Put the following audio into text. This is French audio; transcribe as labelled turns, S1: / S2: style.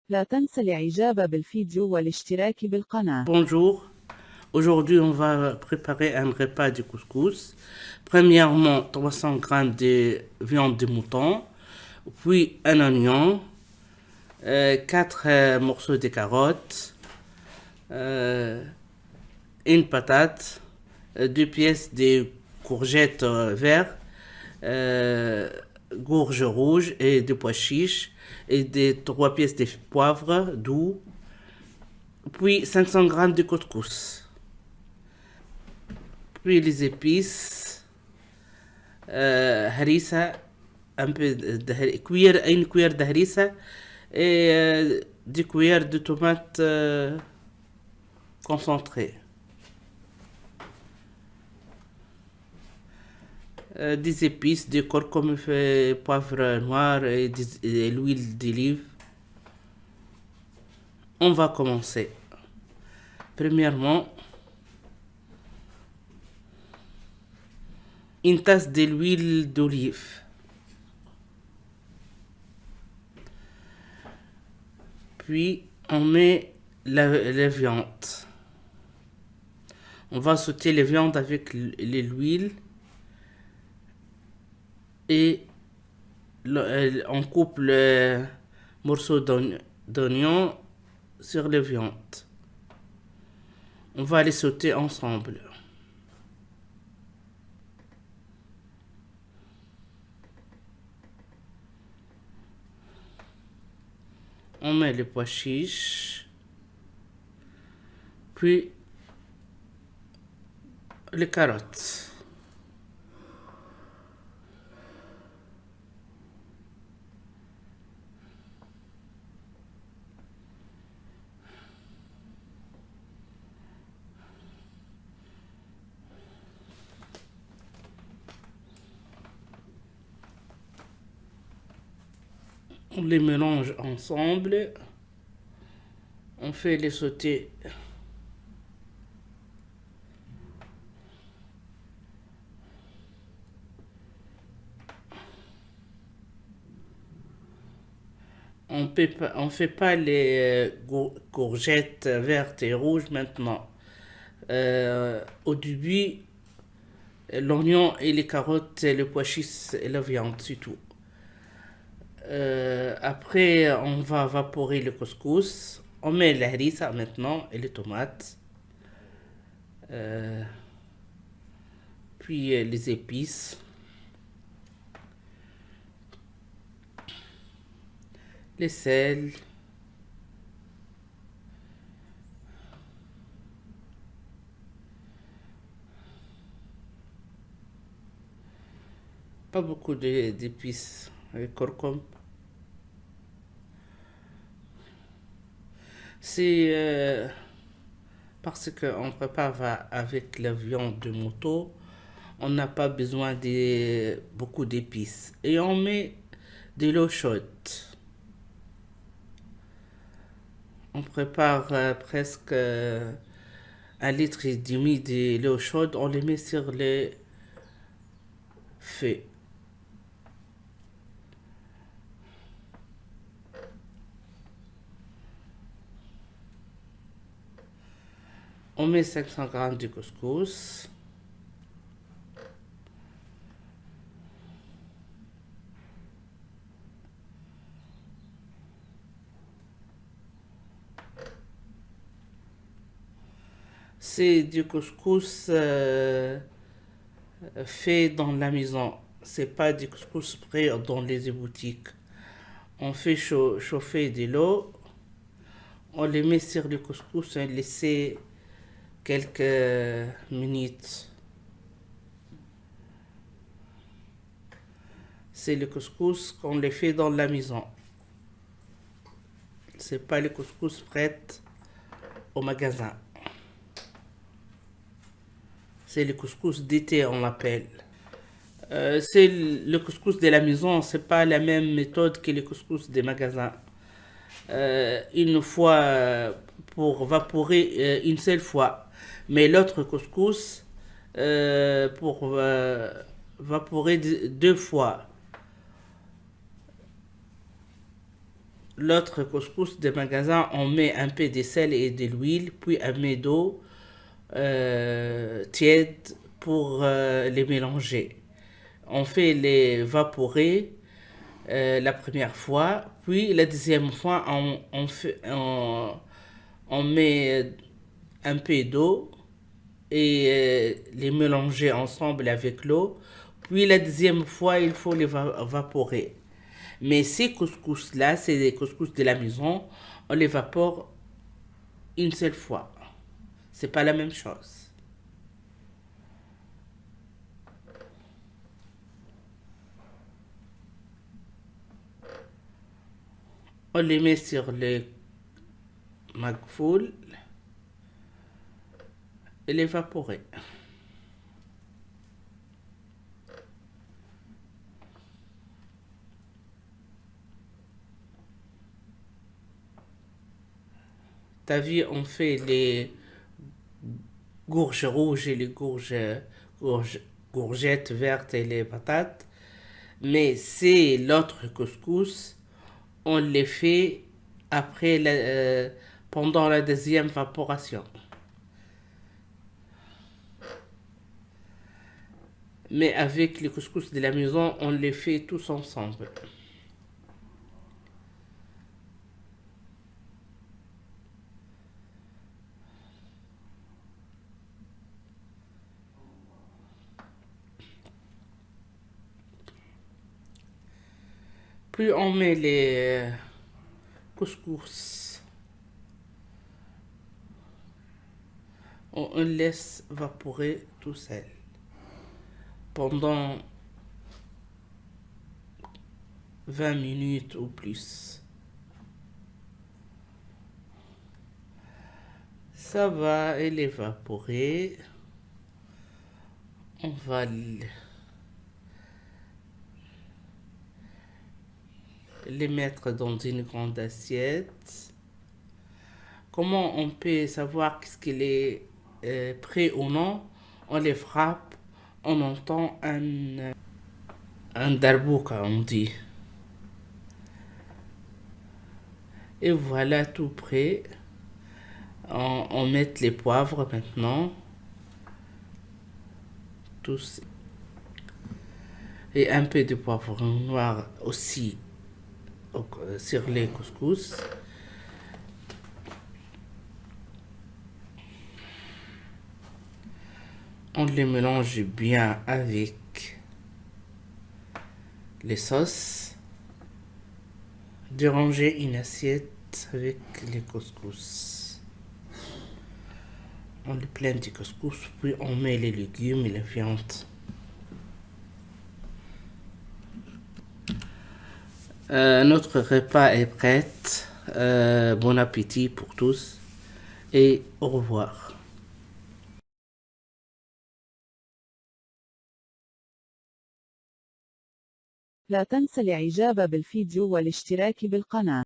S1: لا تنسى الإعجاب بالفيديو والاشتراك بالقناة.
S2: Bonjour, aujourd'hui on va préparer un repas de couscous. Premièrement, 300 g de viande de mouton, puis un oignon, 4 morceaux de carottes, une patate, 2 pièces de courgettes vertes, gourges rouges et de pois chiches, et 3 pièces de poivre doux, puis 500 g de couscous. Puis les épices, harissa, un peu de cuillère, une cuillère de harissa et 2 cuillères de tomates concentrées. Des épices, du curcuma, poivre noir et l'huile d'olive. On va commencer. Premièrement, une tasse de l'huile d'olive. Puis on met la viande. On va sauter les viandes avec l'huile et on coupe le morceau d'oignon sur les viandes. On va les sauter ensemble. On met les pois chiches, puis les carottes. On les mélange ensemble. On fait les sauter. On fait pas les courgettes vertes et rouges maintenant. Au début, l'oignon et les carottes, et le pois chiche et la viande, c'est tout. Après, on va vaporer le couscous. On met la harissa maintenant et les tomates. Puis les épices. Les sels. Pas beaucoup d'épices avec curcuma. C'est parce qu'on prépare avec la viande de mouton, on n'a pas besoin de beaucoup d'épices. Et on met de l'eau chaude. On prépare presque 1,5 litre de l'eau chaude, on les met sur le feu. On met 500 g de couscous. C'est du couscous fait dans la maison. C'est pas du couscous prêt dans les boutiques. On fait chauffer de l'eau. On les met sur le couscous et laisser quelques minutes. C'est le couscous qu'on les fait dans la maison. C'est pas le couscous prêt au magasin. C'est le couscous d'été, on l'appelle. C'est le couscous de la maison, c'est pas la même méthode que le couscous des magasins. Une fois pour vaporer une seule fois. Mais l'autre couscous pour vaporer 2 fois. l'autre couscous des magasins, on met un peu de sel et de l'huile, puis un peu d'eau tiède pour les mélanger. On fait les vaporer la première fois, puis la deuxième fois, on met un peu d'eau et les mélanger ensemble avec l'eau. Puis la deuxième fois, il faut les vaporer. Mais ces couscous-là, c'est des couscous de la maison, on les vapore une seule fois. C'est pas la même chose. On les met sur le magfoul et les vaporer. T'as vu, on fait les gourges rouges et les courgettes vertes et les patates. Mais c'est l'autre couscous, on les fait après pendant la deuxième vaporation. Mais avec les couscous de la maison, on les fait tous ensemble. Puis on met les couscous. On laisse vaporer tout seul pendant 20 minutes ou plus. Ça va, elle évaporer. On va les mettre dans une grande assiette. Comment on peut savoir qu'est-ce qu'il est prêt ou non? On les frappe, on entend un darbouka, on dit. Et voilà tout prêt. On met les poivres maintenant. Tous. Et un peu de poivre noir aussi sur les couscous. On les mélange bien avec les sauces. De ranger une assiette avec les couscous. On les plaint du couscous, puis on met les légumes et la viande. Notre repas est prêt. Bon appétit pour tous et au revoir.
S1: لا تنسى الإعجاب بالفيديو والاشتراك بالقناة.